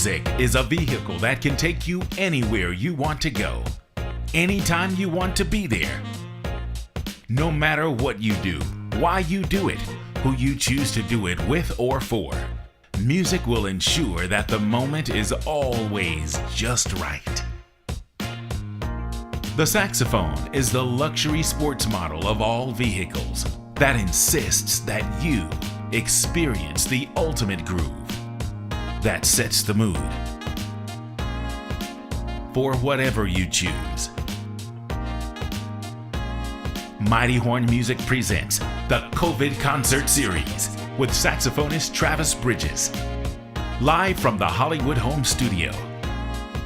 Music is a vehicle that can take you anywhere you want to go, anytime you want to be there. No matter what you do, why you do it, who you choose to do it with or for, music will ensure that the moment is always just right. The saxophone is the luxury sports model of all vehicles that insists that you experience the ultimate groove that sets the mood for whatever you choose. Mighty Horn Music presents the COVID Concert Series with saxophonist Travis Bridges. Live from the Hollywood home studio.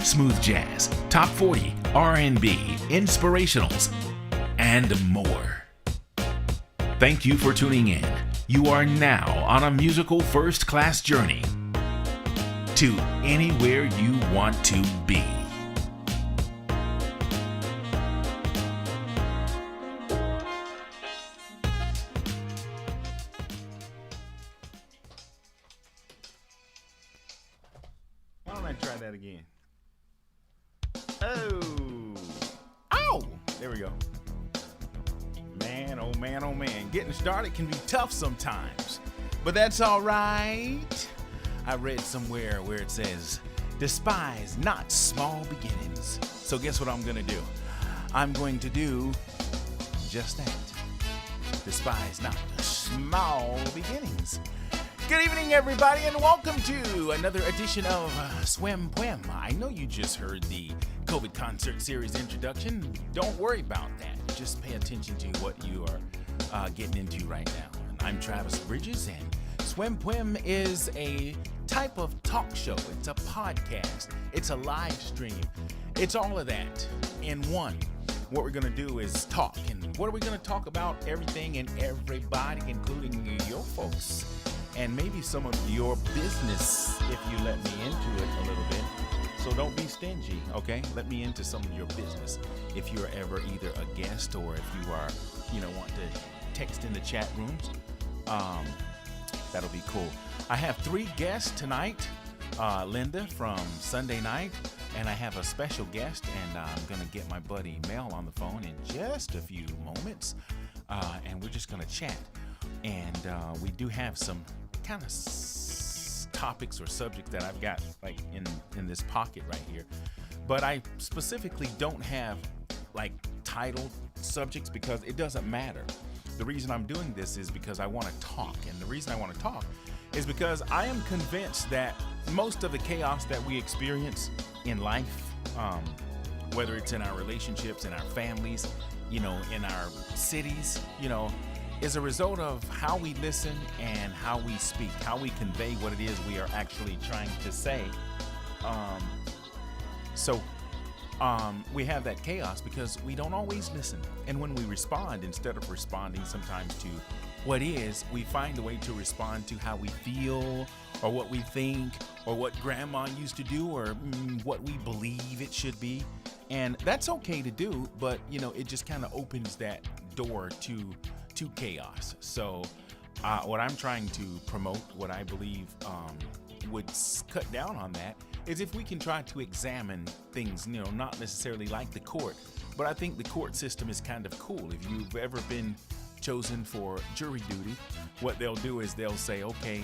Smooth jazz, top 40, R&B, inspirationals, and more. Thank you for tuning in. You are now on a musical first-class journey to anywhere you want to be. Why don't I try that again? Oh! There we go. Man, oh man, oh man. Getting started can be tough sometimes, but that's all right. I read somewhere where it says, despise not small beginnings. So guess what I'm going to do? I'm going to do just that. Despise not small beginnings. Good evening, everybody, and welcome to another edition of Swym, Pwym. I know you just heard the COVID Concert Series introduction. Don't worry about that. Just pay attention to what you are getting into right now. I'm Travis Bridges, and Swym, Pwym is a type of talk show. It's a podcast. It's a live stream. It's all of that in one. What we're going to do is talk. And what are we going to talk about? Everything and everybody, including your folks. And maybe some of your business, if you let me into it a little bit. So don't be stingy, okay? Let me into some of your business. If you're ever either a guest or if you are, want to text in the chat rooms, that'll be cool. I have 3 guests tonight. Linda from Sunday night, and I have a special guest, and I'm going to get my buddy Mel on the phone in just a few moments, and we're just going to chat. And we do have some kind of topics or subjects that I've got like in this pocket right here, but I specifically don't have like titled subjects because it doesn't matter. The reason I'm doing this is because I want to talk, and the reason I want to talk is because I am convinced that most of the chaos that we experience in life, whether it's in our relationships, in our families, in our cities, is a result of how we listen and how we speak, how we convey what it is we are actually trying to say. We have that chaos because we don't always listen. And when we respond, instead of responding sometimes to what is, we find a way to respond to how we feel or what we think or what grandma used to do or what we believe it should be. And that's okay to do, but it just kind of opens that door to chaos. So what I'm trying to promote, what I believe would cut down on that, is if we can try to examine things, not necessarily like the court, but I think the court system is kind of cool. If you've ever been chosen for jury duty, what they'll do is they'll say, okay,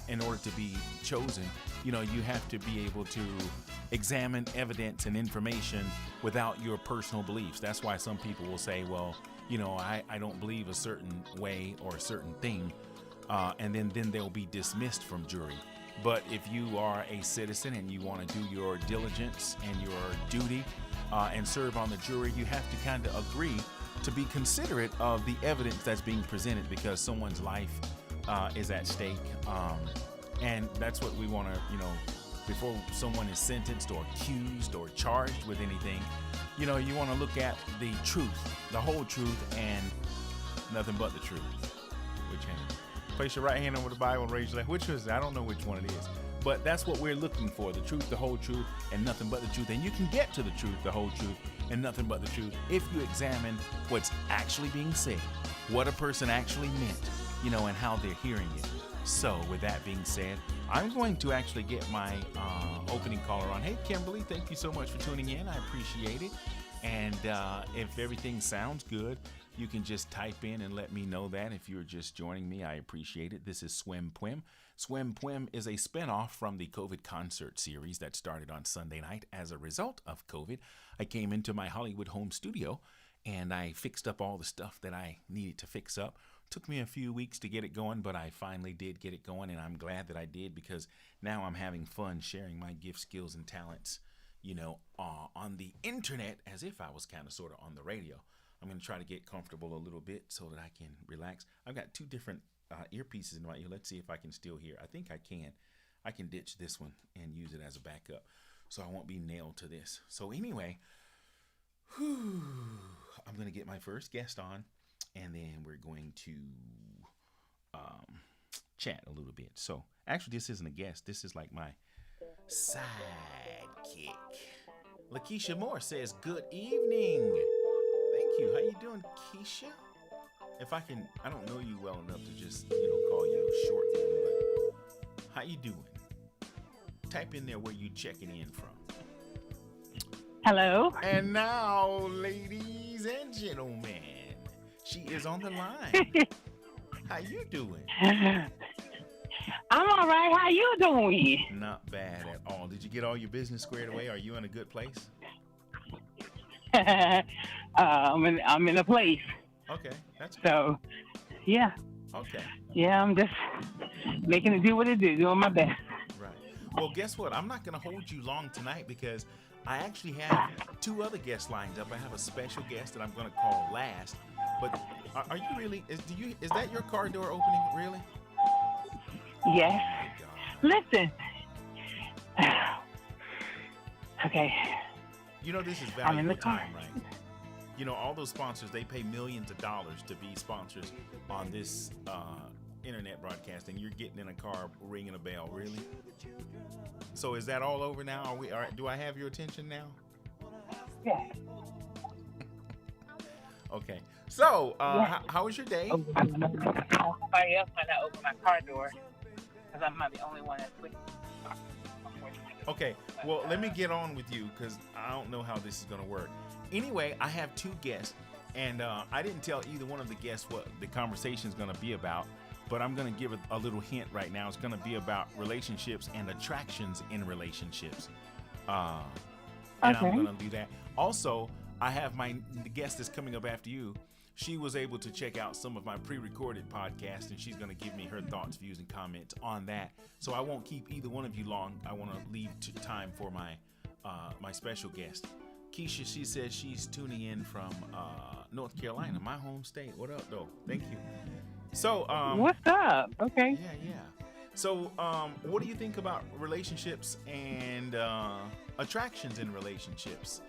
in order to be chosen, you have to be able to examine evidence and information without your personal beliefs. That's why some people will say, well, I don't believe a certain way or a certain thing, and then they'll be dismissed from jury. But if you are a citizen and you want to do your diligence and your duty and serve on the jury, you have to kind of agree to be considerate of the evidence that's being presented because someone's life is at stake. And that's what we want to, before someone is sentenced or accused or charged with anything, you want to look at the truth, the whole truth, and nothing but the truth. Which hand? Place your right hand over the Bible and raise your left. Which is, I don't know which one it is. But that's what we're looking for, the truth, the whole truth, and nothing but the truth. And you can get to the truth, the whole truth, and nothing but the truth if you examine what's actually being said, what a person actually meant, and how they're hearing it. So with that being said, I'm going to actually get my opening caller on. Hey, Kimberly, thank you so much for tuning in. I appreciate it. And if everything sounds good, you can just type in and let me know that. If you're just joining me, I appreciate it. This is Swym Pwym. Swym Pwym is a spinoff from the COVID concert series that started on Sunday night. As a result of COVID, I came into my Hollywood home studio and I fixed up all the stuff that I needed to fix up. Took me a few weeks to get it going, but I finally did get it going, and I'm glad that I did, because now I'm having fun sharing my gifts, skills, and talents, on the internet, as if I was kind of sort of on the radio. I'm going to try to get comfortable a little bit so that I can relax. I've got two different earpieces in my ear. Let's see if I can still hear. I think I can. I can ditch this one and use it as a backup, so I won't be nailed to this. So anyway, I'm going to get my first guest on, and then we're going to chat a little bit. So actually, this isn't a guest. This is like my sidekick. Lakeisha Moore says, good evening. Thank you. How you doing, Keisha? If I can, I don't know you well enough to just, call you a short name, but how you doing? Type in there where you checking in from. Hello. And now, ladies and gentlemen, she is on the line. How you doing? I'm all right. How you doing? Not bad at all. Did you get all your business squared away? Are you in a good place? I'm in a place. Okay, that's good. So, yeah. Okay. Yeah, I'm just making it do what it do, doing my best. Right. Well, guess what? I'm not going to hold you long tonight, because I actually have two other guests lined up. I have a special guest that I'm going to call last. But are you really? Is that your car door opening? Really? Yes. Oh my God. Listen. Okay. This is I'm in valuable the car. time, right? All those sponsors, they pay millions of dollars to be sponsors on this internet broadcast, and you're getting in a car ringing a bell, really? So is that all over now? Do I have your attention now? Yeah. Okay. So, Yeah. how was your day? Somebody else might not open my car door, because I'm not the only one that's with. Okay, well, let me get on with you, because I don't know how this is going to work. Anyway, I have two guests, and I didn't tell either one of the guests what the conversation is going to be about, but I'm going to give a little hint right now. It's going to be about relationships and attractions in relationships. And Okay. I'm going to do that. Also, I have the guest that's coming up after you. She was able to check out some of my pre-recorded podcasts, and she's going to give me her thoughts, views, and comments on that. So I won't keep either one of you long. I want to leave time for my special guest. Keisha, she says she's tuning in from North Carolina, my home state. What up, though? Thank you. So, What's up? Okay. Yeah. So, what do you think about relationships and attractions in relationships?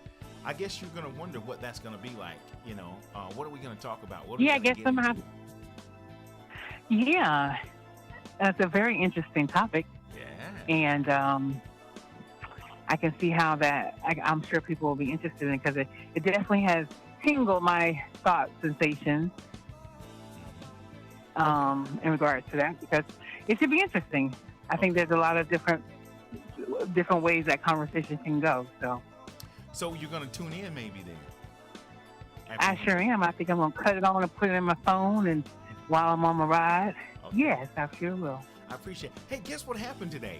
I guess you're going to wonder what that's going to be like, what are we going to talk about? Yeah, I guess somehow. Yeah, that's a very interesting topic. Yeah. And I can see how that, I'm sure people will be interested in, because it definitely has tingled my thought sensations in regards to that, because it should be interesting. I think there's a lot of different ways that conversation can go. So you're going to tune in maybe then? I sure am. I think I'm going to cut it on and put it in my phone, and while I'm on my ride, Okay. yes, I sure will. I appreciate it. Hey, guess what happened today?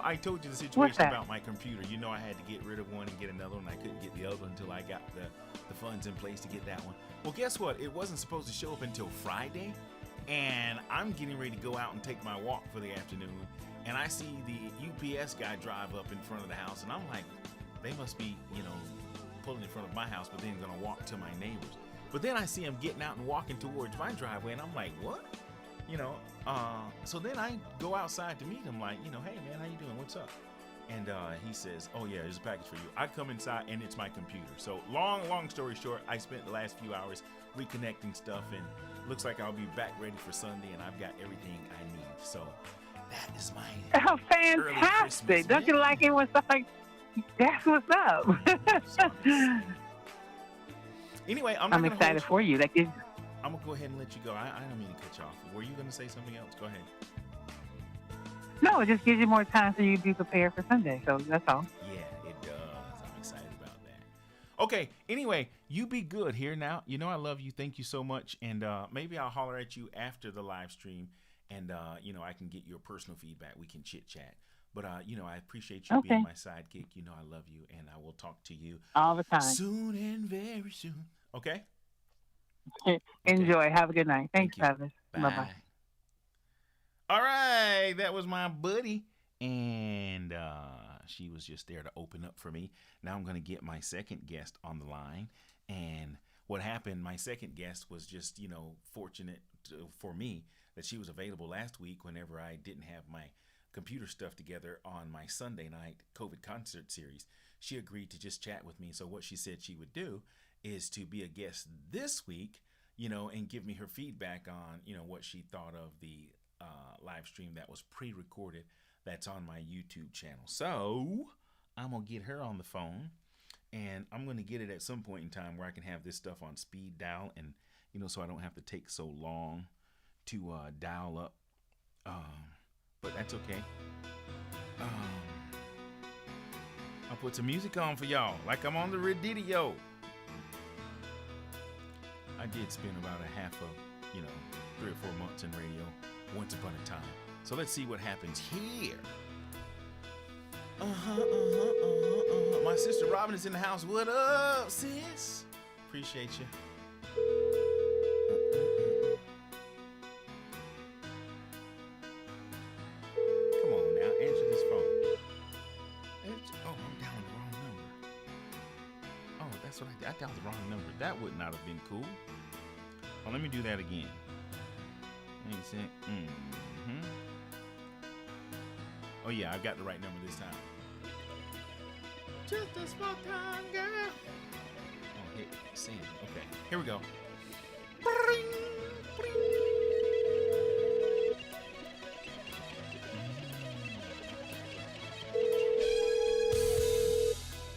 I told you the What's situation that? about my computer. I had to get rid of one and get another one. I couldn't get the other one until I got the funds in place to get that one. Well, guess what? It wasn't supposed to show up until Friday, and I'm getting ready to go out and take my walk for the afternoon, and I see the UPS guy drive up in front of the house, and I'm like, they must be, pulling in front of my house, but then going to walk to my neighbor's. But then I see him getting out and walking towards my driveway, and I'm like, what? So then I go outside to meet him, like, hey, man, how you doing? What's up? And he says, oh, yeah, there's a package for you. I come inside, and it's my computer. So long story short, I spent the last few hours reconnecting stuff, and looks like I'll be back ready for Sunday, and I've got everything I need. So that is my Oh, early Christmas, fantastic. Don't you like it when stuff like that's what's up? Anyway, I'm excited for you. That gives. I'm going to go ahead and let you go. I don't mean to cut you off. Were you going to say something else? Go ahead. No, it just gives you more time so you be prepared for Sunday. So that's all. Yeah, it does. I'm excited about that. Okay, anyway, you be good here now. You know I love you. Thank you so much. And maybe I'll holler at you after the live stream and, I can get your personal feedback. We can chit chat. But, I appreciate you being Okay. my sidekick. You know I love you, and I will talk to you All the time. soon and very soon. Okay? Okay. Enjoy. Have a good night. Thanks, Thank you. Travis. Bye bye. Bye. All right, that was my buddy, and she was just there to open up for me. Now I'm going to get my second guest on the line, and what happened? My second guest was just fortunate for me that she was available last week whenever I didn't have my computer stuff together on my Sunday night COVID concert series. She agreed to just chat with me. So what she said she would do is to be a guest this week, and give me her feedback on what she thought of the live stream that was pre-recorded that's on my YouTube channel. So I'm gonna get her on the phone, and I'm gonna get it at some point in time where I can have this stuff on speed dial, and so I don't have to take so long to dial up. But that's okay. I'll put some music on for y'all, like I'm on the radio. I did spend about a half of 3 or 4 months in radio once upon a time. So let's see what happens here. My sister Robin is in the house. What up, sis? Appreciate you. Come on now, answer this phone. Oh, I'm dialing the wrong number. Oh, that's what I did. I dialed the wrong number. That would not have been cool. Oh, let me do that again. Oh yeah, I got the right number this time. Just a small town girl. Oh, hit send. Okay, here we go. Bring, bring.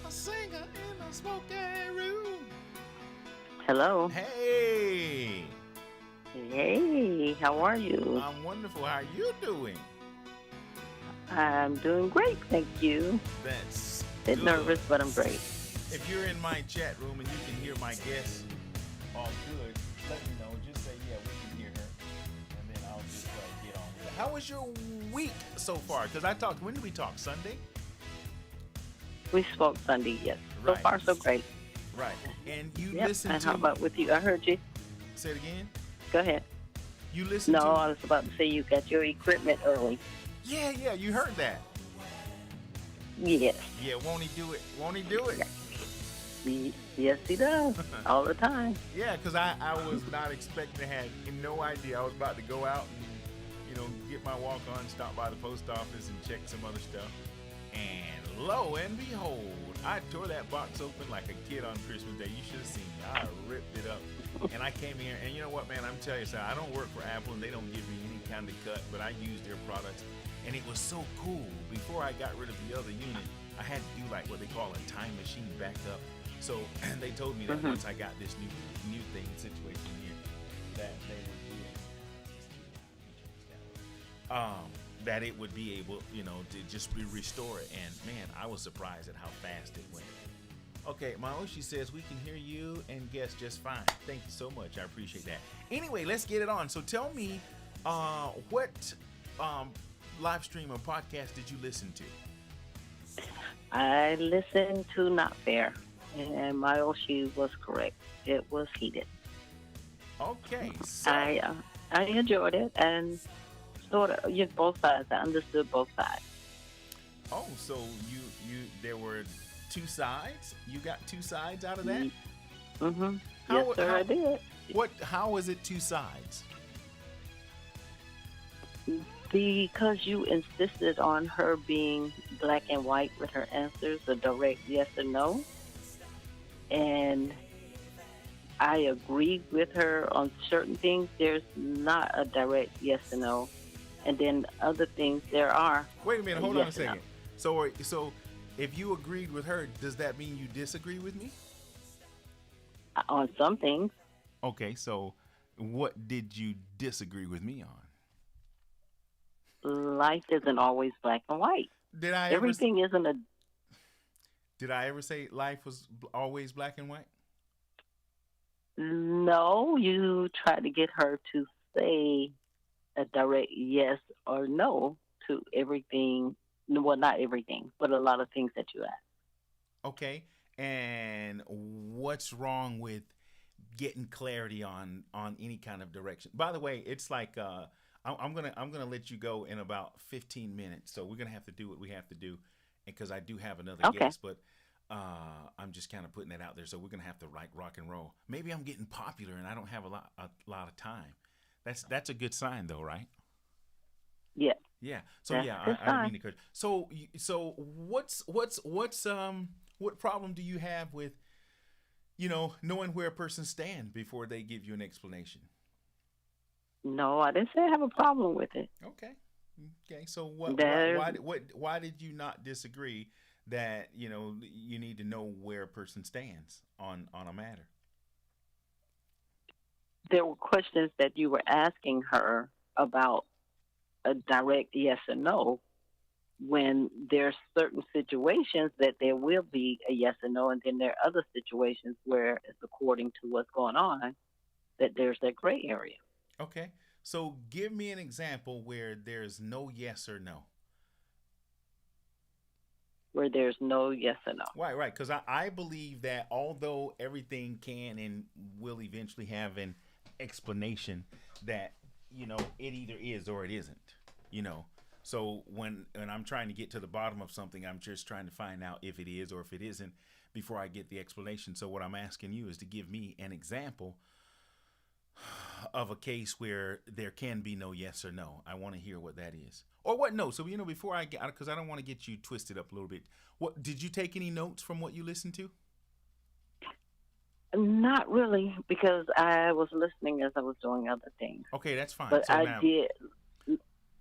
A singer in a smoky room. Hello. Hey. Hey, how are you? I'm wonderful. How are you doing? I'm doing great, thank you. That's A bit good. nervous, but I'm great. If you're in my chat room and you can hear my guests all good, let me know. Just say, yeah, we can hear her. And then I'll just get on with it. How was your week so far? Because when did we talk? Sunday? We spoke Sunday, yes. So Right. far, so great. Right. And you Yep. listened And to... how about with you? I heard you. Say it again? Go ahead. You listened No, to... I was about to say you got your equipment early. Yeah, you heard that. Yes. Yeah, won't he do it? Won't he do it? Yes, he does. All the time. Yeah, because I was not expecting, had no idea. I was about to go out and, get my walk on, stop by the post office and check some other stuff. And lo and behold, I tore that box open like a kid on Christmas Day. You should have seen me. I ripped it up. And I came here, and you know what, man? I'm telling you something. I don't work for Apple, and they don't give me any kind of cut, but I use their products. And it was so cool. Before I got rid of the other unit, I had to do like what they call a time machine backup. So they told me that once I got this new thing situation here, that they would do it. That it would be able, to just restore it. And man, I was surprised at how fast it went. Okay, Maoshi says we can hear you and guess just fine. Thank you so much. I appreciate that. Anyway, let's get it on. So tell me, what live stream or podcast did you listen to? I listened to Not Fair, and my Oshi was correct. It was heated. Okay, so I enjoyed it, and sort of, both sides. I understood both sides. oh, so you there were two sides. You got two sides out of that. Mm-hmm. How- Yes, sir, how- I did. How was it two sides? Because you insisted on her being black and white with her answers, a direct yes or no. And I agreed with her on certain things. There's not a direct yes or no. And then other things there are. Wait a minute, hold on a yes or no. second. So if you agreed with her, does that mean you disagree with me? On some things. Okay, so what did you disagree with me on? Life isn't always black and white. Did I ever Everything isn't a did I ever say life was always black and white? no. You try to get her to say a direct yes or no to everything. Well, not everything, but a lot of things that you ask. Okay. And what's wrong with getting clarity on any kind of direction? By the way, it's like I'm gonna let you go in about 15 minutes. So we're gonna have to do what we have to do, and because I do have another Okay. guest, but I'm just kind of putting that out there. So we're gonna have to like rock and roll. Maybe I'm getting popular and I don't have a lot of time. That's a good sign though, right? Yeah, Yeah. So that's yeah, a good I didn't sign. mean to cut. So so what's what problem do you have with knowing where a person stands before they give you an explanation? No, I didn't say I have a problem with it. Okay. Okay. So There's why did you not disagree that you need to know where a person stands on a matter? there were questions that you were asking her about a direct yes or no when there's certain situations that there will be a yes or no, and then there are other situations where it's according to what's going on that there's that gray area Okay. So give me an example where there's no yes or no. where there's no yes or no. Right, right. Because I believe that although everything can and will eventually have an explanation, that it either is or it isn't. You know, so when I'm trying to get to the bottom of something, I'm just trying to find out if it is or if it isn't before I get the explanation. So what I'm asking you is to give me an example of a case where there can be no yes or no. I want to hear what that is. Or what no. So before I get, because I don't want to get you twisted up a little bit. What did you take any notes from what you listened to? Not really, because I was listening as I was doing other things. Okay, that's fine. But So I now, did.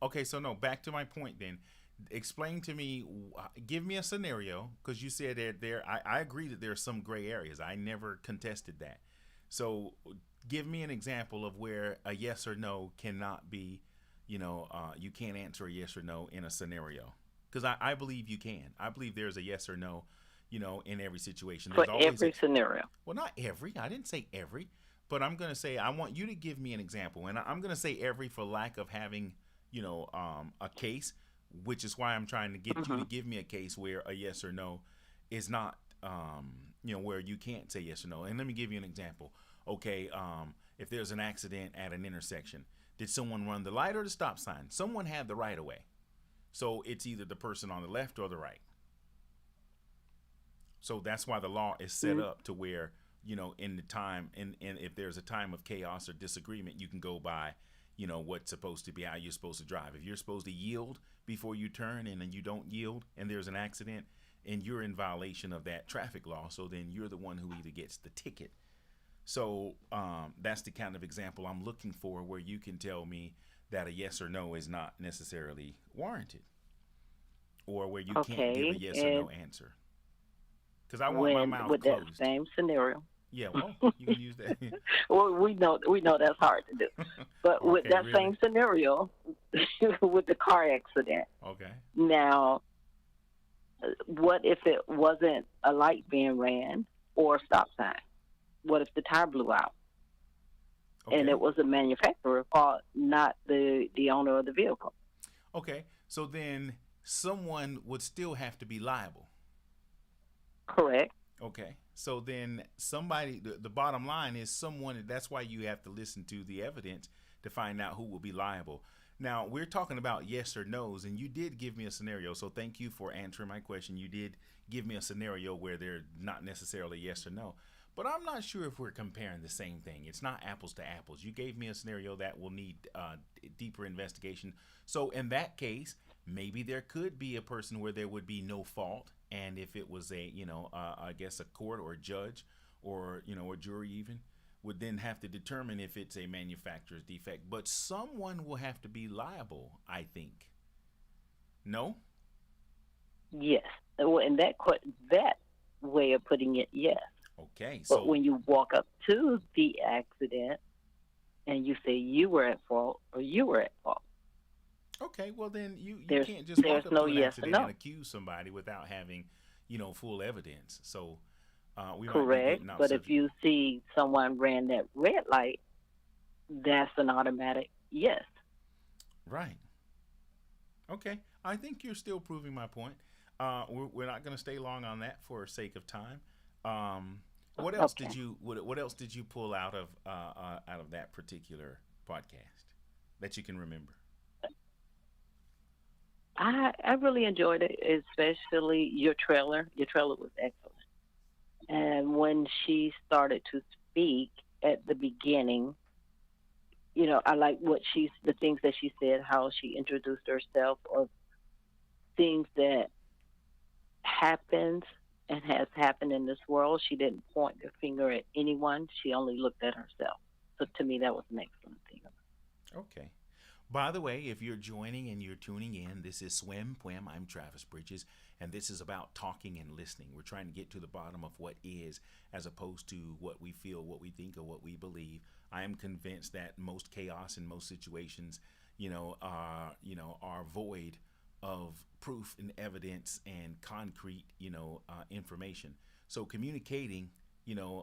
okay, so no, back to my point then. Explain to me, give me a scenario, because you said that I agree that there are some gray areas. I never contested that. So give me an example of where a yes or no cannot be, you can't answer a yes or no in a scenario. Because I believe you can. I believe there's a yes or no, in every situation. For There's always a, every scenario. well, not every. I didn't say every, but I'm gonna say I want you to give me an example, and I'm gonna say every for lack of having, a case, which is why I'm trying to get you Hmm. to give me a case where a yes or no is not, where you can't say yes or no. And let me give you an example. Okay, if there's an accident at an intersection, did someone run the light or the stop sign? Someone had the right of way, so it's either the person on the left or the right. So that's why the law is set up to where, in the time, and if there's a time of chaos or disagreement, you can go by, what's supposed to be how you're supposed to drive. If you're supposed to yield before you turn and then you don't yield and there's an accident and you're in violation of that traffic law, so then you're the one who either gets the ticket. So that's the kind of example I'm looking for where you can tell me that a yes or no is not necessarily warranted, or where you can't give a Okay, yes or and no answer because I want my when mouth with that closed. same scenario, Yeah, well, you can use that. well, we know that's hard to do, but with Okay, that really? same scenario, with the car accident. Okay, Now, what if it wasn't a light being ran or a stop sign? What if the tire blew out and okay, it was a manufacturer fault, not the owner of the vehicle? okay. So then someone would still have to be liable. Correct. Okay. So then somebody, the bottom line is someone, that's why you have to listen to the evidence to find out who will be liable. Now, we're talking about yes or no's, and you did give me a scenario. So thank you for answering my question. You did give me a scenario where they're not necessarily yes or no. But I'm not sure if we're comparing the same thing. It's not apples to apples. You gave me a scenario that will need deeper investigation. So in that case, maybe there could be a person where there would be no fault, and if it was a I guess a court or a judge or a jury even would then have to determine if it's a manufacturer's defect. But someone will have to be liable, I think. No. Yes. Well, in that way of putting it, yes. Okay. But So when you walk up to the accident and you say you were at fault or you were at fault, Okay, well then you There's can't just walk there's up no to an yes or accident and no. accuse somebody without having, full evidence. So we might be Correct. getting off But if subject. you see someone ran that red light, that's an automatic yes. Right. Okay. I think you're still proving my point. We're not going to stay long on that for sake of time. Um, what else Okay. did you what else did you pull out of that particular podcast that you can remember? I really enjoyed it, especially your trailer. Your trailer was excellent. And when she started to speak at the beginning, I like the things that she said, how she introduced herself, or things that happened and has happened in this world. She didn't point the finger at anyone. She only looked at herself. So to me, that was an excellent thing. Okay. By the way, if you're joining and you're tuning in, this is Swym, Pwym. I'm Travis Bridges, and this is about talking and listening. We're trying to get to the bottom of what is, as opposed to what we feel, what we think, or what we believe. I am convinced that most chaos in most situations, are void of proof and evidence and concrete, information. So communicating,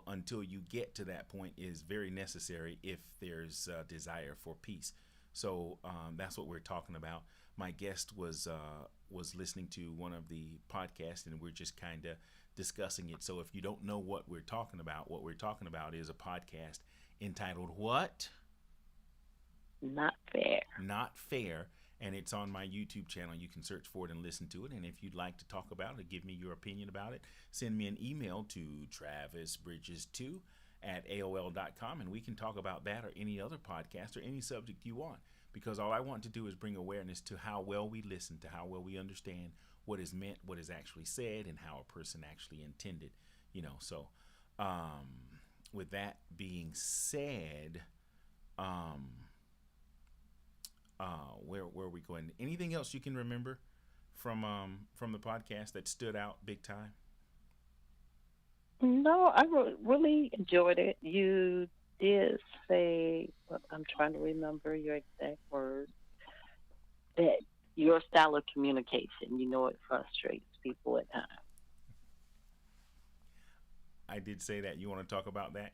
until you get to that point is very necessary if there's a desire for peace. So that's what we're talking about. My guest was listening to one of the podcasts, and we're just kind of discussing it. So if you don't know what we're talking about is a podcast entitled "What? Not fair. Not Fair," and it's on my YouTube channel. You can search for it and listen to it. And if you'd like to talk about it, give me your opinion about it, send me an email to travisbridges2@aol.com, and we can talk about that or any other podcast or any subject you want. Because all I want to do is bring awareness to how well we listen, to how well we understand what is meant, what is actually said, and how a person actually intended. So with that being said, where are we going? Anything else you can remember from the podcast that stood out big time? No, I really enjoyed it. You did say, well, I'm trying to remember your exact words, that your style of communication, it frustrates people at times. I did say that. You want to talk about that?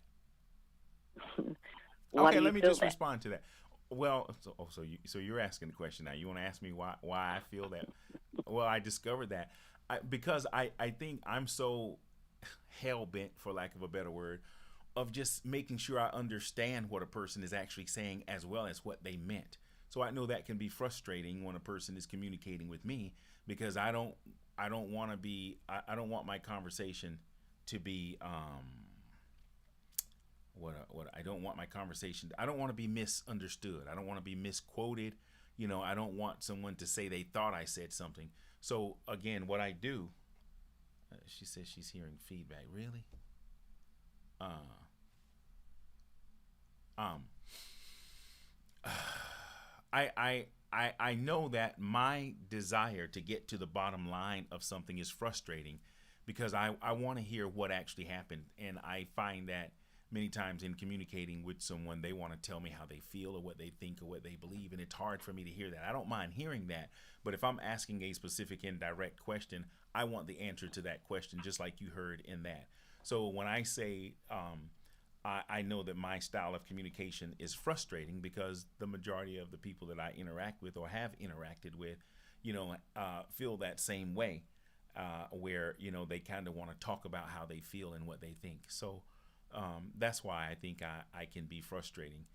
Why Okay, do you let me feel just that? respond to that. Well, so you're asking the question now. You want to ask me why I feel that? Well, I discovered that because I think I'm so hell bent, for lack of a better word, of just making sure I understand what a person is actually saying as well as what they meant. So I know that can be frustrating when a person is communicating with me because I don't want to be I don't want my conversation to be what I don't want my conversation. I don't want to be misunderstood. I don't want to be misquoted. I don't want someone to say they thought I said something. So again, what I do, she says she's hearing feedback. Really? Uh, um, I know that my desire to get to the bottom line of something is frustrating because I want to hear what actually happened. And I find that many times in communicating with someone, they want to tell me how they feel or what they think or what they believe. And it's hard for me to hear that. I don't mind hearing that. But if I'm asking a specific and direct question, I want the answer to that question, just like you heard in that. So when I say, I know that my style of communication is frustrating because the majority of the people that I interact with or have interacted with, feel that same way, where they kind of want to talk about how they feel and what they think. So that's why I think I can be frustrating,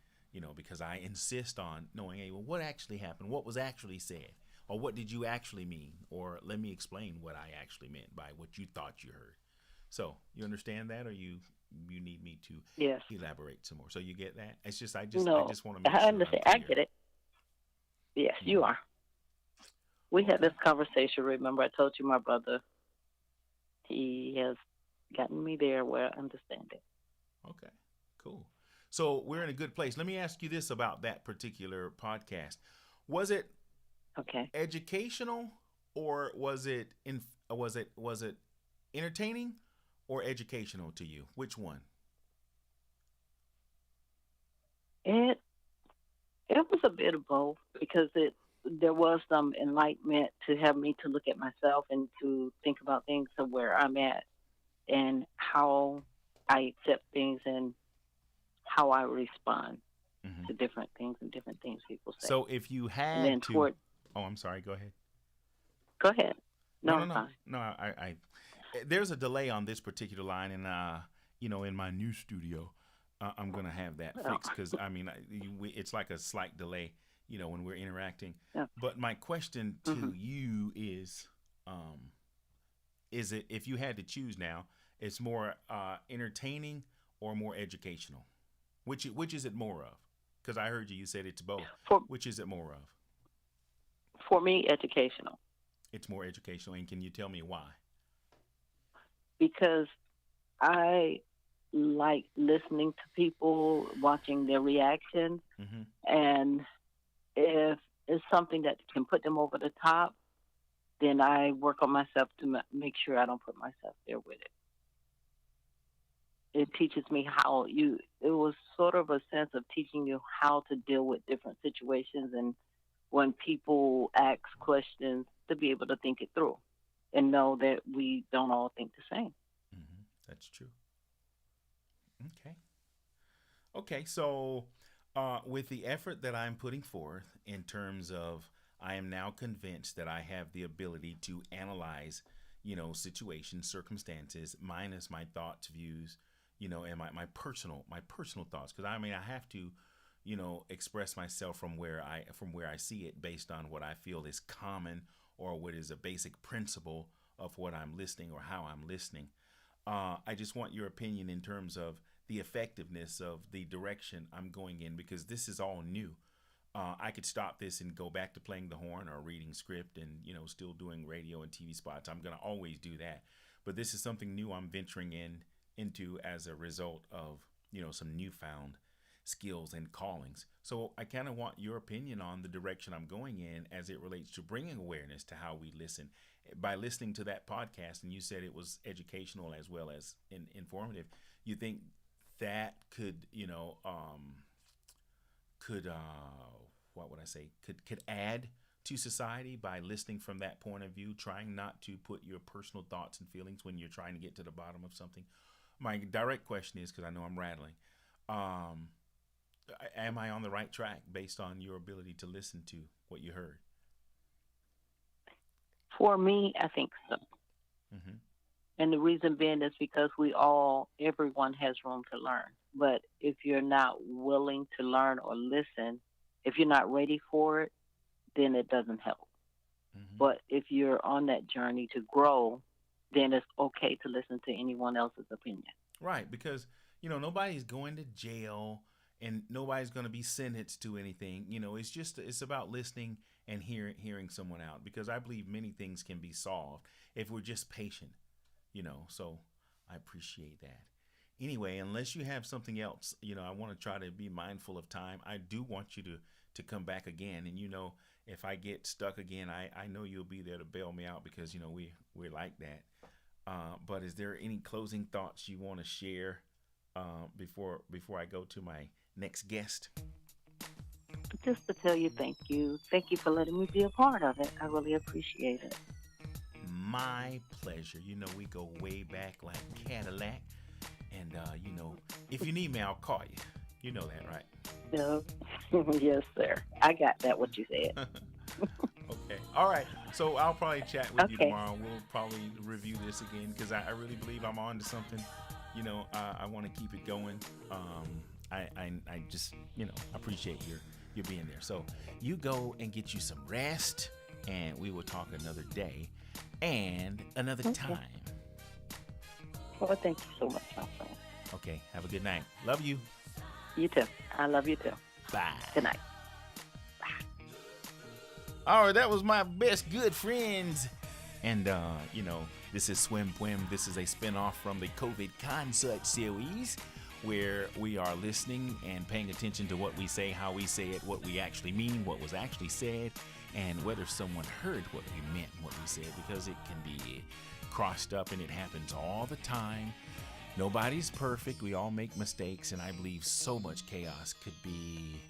because I insist on knowing, hey, well, what actually happened, what was actually said, or what did you actually mean, or let me explain what I actually meant by what you thought you heard. So you understand that, or you need me to Yes. elaborate some more? So you get that? It's just I No, just want to make I sure I'm understand. I clear. get it. Yes, you Hmm. are. We had Okay. this conversation. Remember, I told you my brother, he has gotten me there where I understand it. Okay. Cool. So we're in a good place. Let me ask you this about that particular podcast. Was it Okay. educational, or was it entertaining or educational to you? Which one? It it was a bit of both because it there was some enlightenment to have me to look at myself and to think about things of where I'm at and how I accept things and how I respond to different things and different things people say. So if you And then had to, toward, oh, I'm sorry. Go ahead. go ahead. No, No, no, I'm no, fine. no. There's a delay on this particular line, and in my new studio, I'm gonna have that Oh. fixed because it's like a slight delay, when we're interacting. Yeah. But my question to you is it if you had to choose now, it's more entertaining or more educational? Which is it more of? Because I heard you said it's both. Which is it more of? For me, educational. It's more educational, and can you tell me why? Because I like listening to people, watching their reactions, and if it's something that can put them over the top, then I work on myself to make sure I don't put myself there with it. It teaches me it was sort of a sense of teaching you how to deal with different situations and when people ask questions to be able to think it through and know that we don't all think the same. That's true. Okay. So with the effort that I'm putting forth in terms of, I am now convinced that I have the ability to analyze, situations, circumstances, minus my thoughts, views, and my personal thoughts. Because I have to, express myself from where I see it based on what I feel is common or what is a basic principle of what I'm listening or how I'm listening. I just want your opinion in terms of the effectiveness of the direction I'm going in, because this is all new. I could stop this and go back to playing the horn or reading script and, still doing radio and TV spots. I'm going to always do that. But this is something new I'm venturing into as a result of, some newfound skills and callings. So I kind of want your opinion on the direction I'm going in as it relates to bringing awareness to how we listen. By listening to that podcast, and you said it was educational as well as informative, you think that could add to society by listening from that point of view, trying not to put your personal thoughts and feelings when you're trying to get to the bottom of something? My direct question is, because I know I'm rattling, am I on the right track based on your ability to listen to what you heard? For me, I think so. And the reason being is because everyone has room to learn. But if you're not willing to learn or listen, if you're not ready for it, then it doesn't help. But if you're on that journey to grow, then it's okay to listen to anyone else's opinion. Right, because, nobody's going to jail and nobody's going to be sentenced to anything. It's about listening and hearing someone out, because I believe many things can be solved if we're just patient, so I appreciate that. Anyway, unless you have something else, I want to try to be mindful of time. I do want you to come back again. And, if I get stuck again, I know you'll be there to bail me out, because, we're like that. But is there any closing thoughts you want to share before I go to my next guest? Just to tell you thank you. Thank you for letting me be a part of it. I really appreciate it. My pleasure. We go way back like Cadillac. And, if you need me, I'll call you. You know that, right? No. Yes, sir. I got that, what you said. Okay. All right. So I'll probably chat with you tomorrow. We'll probably review this again, because I really believe I'm on to something. I want to keep it going. I just, appreciate your being there. So you go and get you some rest, and we will talk another day and another time. Well, thank you so much, my friend. Okay. Have a good night. Love you. You too. I love you too. Bye. Good night. All right, that was my best good friends. And, this is Swym Pwym. This is a spinoff from the COVID concert series, where we are listening and paying attention to what we say, how we say it, what we actually mean, what was actually said, and whether someone heard what we meant, what we said, because it can be crossed up, and it happens all the time. Nobody's perfect. We all make mistakes, and I believe so much chaos could be,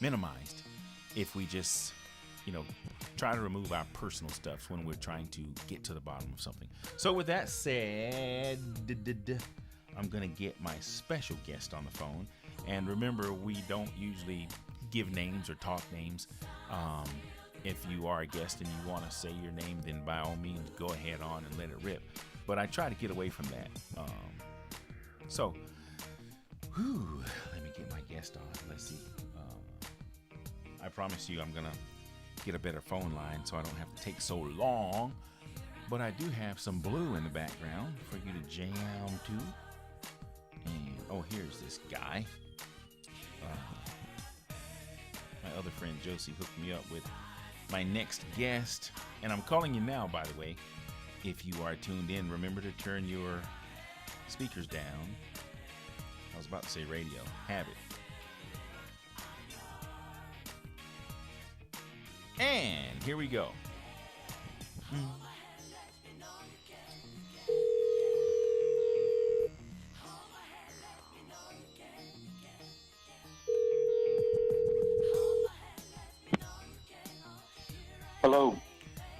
minimized if we just, try to remove our personal stuff when we're trying to get to the bottom of something. So with that said, I'm going to get my special guest on the phone. And remember, we don't usually give names or talk names. If you are a guest and you want to say your name, then by all means, go ahead on and let it rip. But I try to get away from that. Let me get my guest on. Let's see. I promise you I'm going to get a better phone line so I don't have to take so long. But I do have some blue in the background for you to jam to. And, here's this guy. My other friend Josie hooked me up with my next guest. And I'm calling you now, by the way. If you are tuned in, remember to turn your speakers down. I was about to say radio. Have it. And here we go. Hello.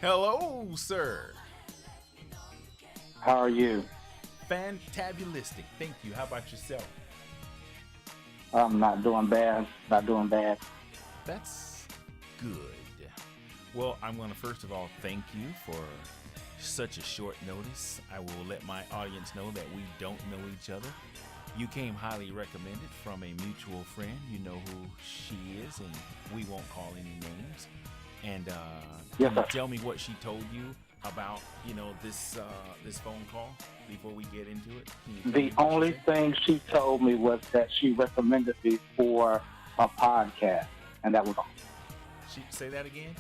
Hello, sir. How are you? Fantabulistic. Thank you. How about yourself? I'm not doing bad. Not doing bad. That's good. Well, I'm going to first of all thank you for such a short notice. I will let my audience know that we don't know each other. You came highly recommended from a mutual friend. You know who she is, and we won't call any names. And Yes, can you sir. tell me what she told you about, this phone call before we get into it? Can you tell me The what she only said? thing she told me was that she recommended me for a podcast, and that was all. She say that again?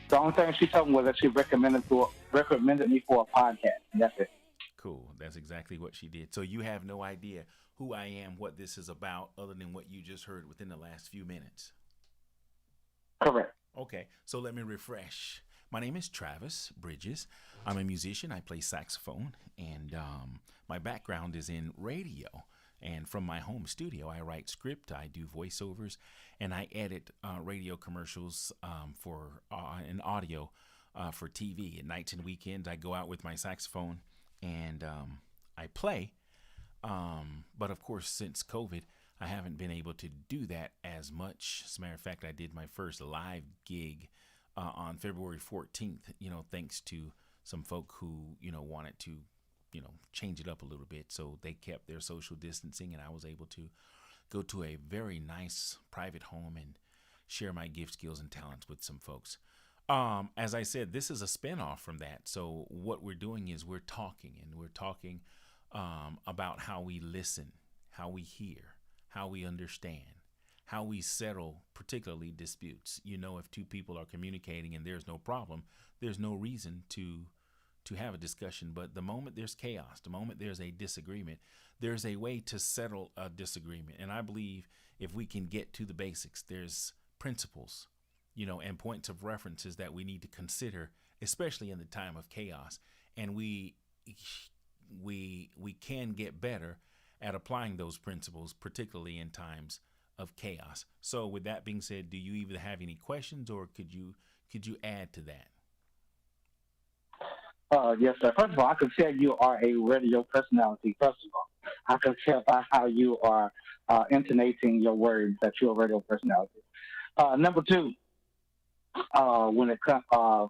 The only thing she told me was that she recommended me for a podcast, and that's it. Cool. That's exactly what she did. So you have no idea who I am, what this is about, other than what you just heard within the last few minutes. Correct. Okay, so let me refresh. My name is Travis Bridges. I'm a musician. I play saxophone, and my background is in radio. And from my home studio, I write script, I do voiceovers, and I edit radio commercials for an audio for TV. At nights and weekends, I go out with my saxophone and I play. But of course, since COVID, I haven't been able to do that as much. As a matter of fact, I did my first live gig on February 14th, thanks to some folk who, wanted to, change it up a little bit. So they kept their social distancing, and I was able to go to a very nice private home and share my gift, skills, and talents with some folks. As I said, this is a spinoff from that. So what we're doing is we're talking about how we listen, how we hear, how we understand, how we settle, particularly disputes. If two people are communicating and there's no problem, there's no reason to have a discussion. But the moment there's chaos, the moment there's a disagreement, there's a way to settle a disagreement. And I believe if we can get to the basics, there's principles, and points of references that we need to consider, especially in the time of chaos. And we can get better at applying those principles, particularly in times of chaos. So with that being said, do you even have any questions, or could you add to that? Yes, sir. First of all, I can tell you are a radio personality. First of all, I can tell by how you are intonating your words that you're a radio personality. Number two, when it comes,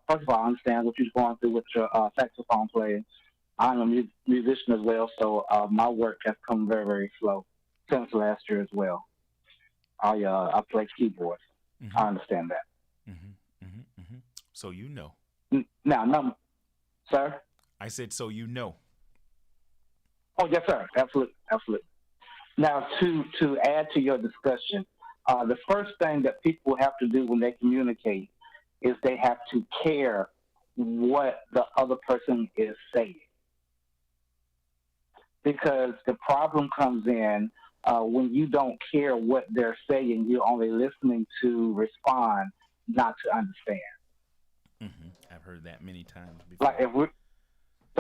first of all, I understand what you're going through with your saxophone playing. I'm a musician as well, so my work has come very, very slow since last year as well. I play keyboards. Mm-hmm. I understand that. Mm-hmm. Mm-hmm. Mm-hmm. So Now, sir. I said so. Oh, yes, sir. Absolutely, absolutely. Now, to add to your discussion, the first thing that people have to do when they communicate is they have to care what the other person is saying. Because the problem comes in when you don't care what they're saying, you're only listening to respond, not to understand. Mm-hmm. I've heard that many times before. Like if we,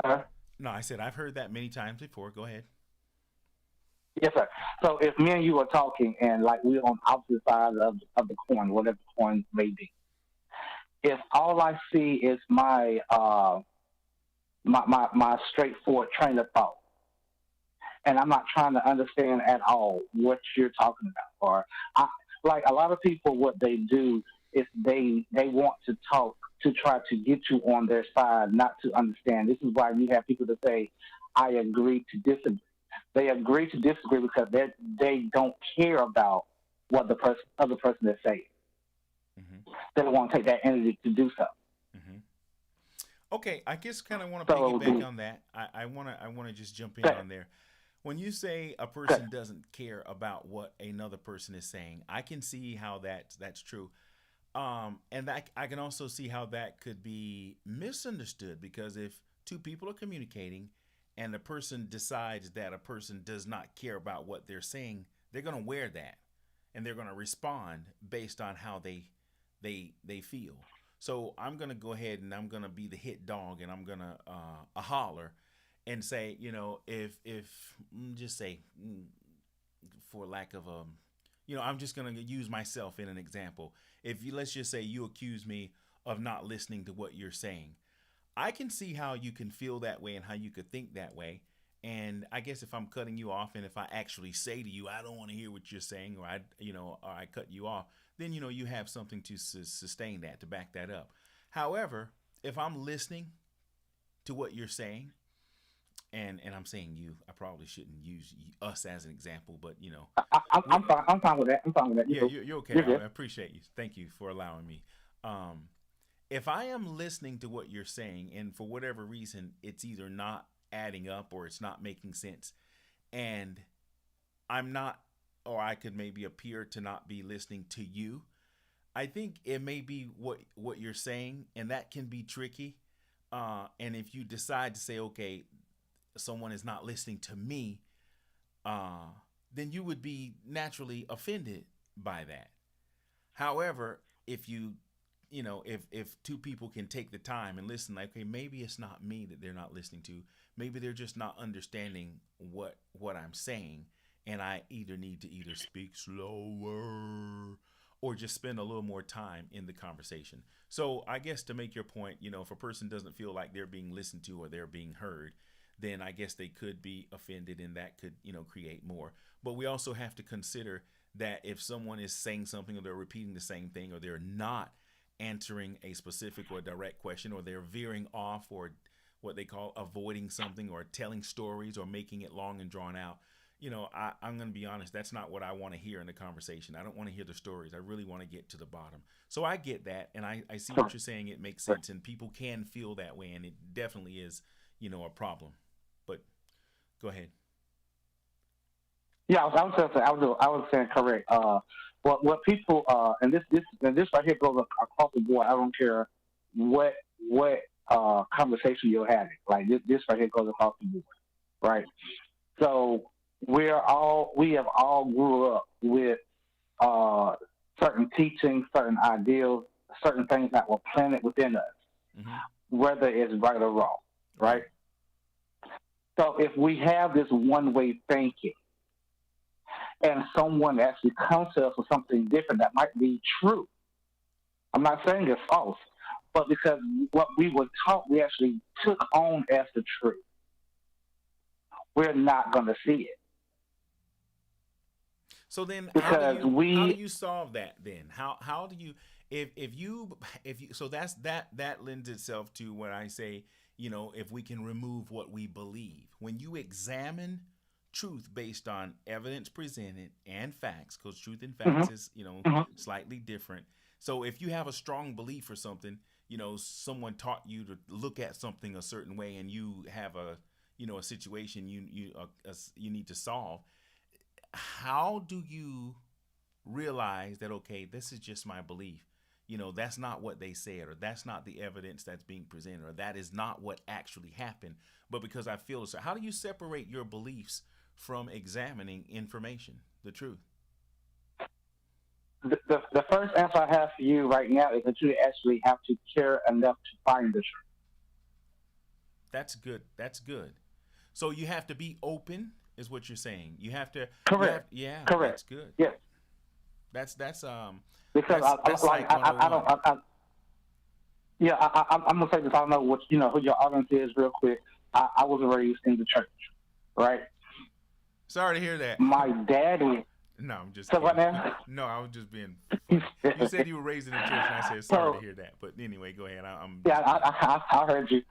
sir? No, I said I've heard that many times before. Go ahead. Yes, sir. So if me and you are talking and like we're on opposite sides of the coin, whatever the coin may be, if all I see is my straightforward train of thought, and I'm not trying to understand at all what you're talking about, or I, like a lot of people, what they do is they want to talk to try to get you on their side, not to understand. This is why you have people that say, "I agree to disagree." They agree to disagree because they don't care about what the other person is saying. Hmm. They don't want to take that energy to do so. Hmm. Okay, I guess kind of want to So piggyback on that. I wanna just jump in that, on there. When you say a person doesn't care about what another person is saying, I can see how that's true. And that I can also see how that could be misunderstood because if two people are communicating and the person decides that a person does not care about what they're saying, they're going to wear that and they're going to respond based on how they feel. So I'm going to go ahead and I'm going to be the hit dog and I'm going to holler and say, if just say for lack of I'm just gonna use myself in an example. If you let's just say you accuse me of not listening to what you're saying, I can see how you can feel that way and how you could think that way. And I guess if I'm cutting you off and if I actually say to you, I don't want to hear what you're saying, or I cut you off, then you have something to sustain that, to back that up. However, if I'm listening to what you're saying, and I'm saying you, I probably shouldn't use us as an example, but we I'm fine. I'm fine with that. I'm fine with that. yeah, you're okay. You're I good. appreciate you. Thank you for allowing me. Um, if I am listening to what you're saying, and for whatever reason, it's either not adding up or it's not making sense, and I'm not, or I could maybe appear to not be listening to you, I think it may be what you're saying, and that can be tricky. And if you decide to say, okay, someone is not listening to me, uh, then you would be naturally offended by that. However, if if two people can take the time and listen, like, okay, maybe it's not me that they're not listening to. Maybe they're just not understanding what I'm saying, and I either need to either speak slower or just spend a little more time in the conversation. So I guess to make your point, if a person doesn't feel like they're being listened to or they're being heard, then I guess they could be offended and that could, create more. But we also have to consider that if someone is saying something or they're repeating the same thing or they're not answering a specific or direct question or they're veering off or what they call avoiding something or telling stories or making it long and drawn out, I'm going to be honest, that's not what I want to hear in the conversation. I don't want to hear the stories. I really want to get to the bottom. So I get that. And I see what you're saying. It makes sense. And people can feel that way. And it definitely is, a problem. But go ahead. Yeah, I was just saying, I was saying correct. What people and this right here goes across the board. I don't care what conversation you're having. Like this right here goes across the board, right? So we have all grew up with uh, certain teachings, certain ideals, certain things that were planted within us, Mm-hmm. whether it's right or wrong, right? Right. So if we have this one way thinking and someone actually comes to us with something different that might be true. I'm not saying it's false, but because what we were taught, we actually took on as the truth. We're not going to see it So then because how do we. you solve that then? How do you if you so that lends itself to what I say, if we can remove what we believe. When you examine truth based on evidence presented and facts, because truth and facts Mhm, is, mhm. slightly different. So if you have a strong belief for something, someone taught you to look at something a certain way and you have a situation you need to solve, how do you realize that, okay, this is just my belief, that's not what they said or that's not the evidence that's being presented or that is not what actually happened, but because I feel so, how do you separate your beliefs from examining information, the truth? The first answer I have for you right now is that you actually have to care enough to find the truth. That's good. So you have to be open is what you're saying. You have to. Correct. Yeah, that's Correct. good. Yes. That's Because that's like like 101. yeah, I'm gonna say this. I don't know what who your audience is real quick. I was raised in the church, right? Sorry to hear that. My daddy. No, I'm just So kidding. what now? No, I was just being funny. You said you were raised in the church, and I said sorry to So hear that. But anyway, go ahead. I'm yeah, just kidding. I heard you.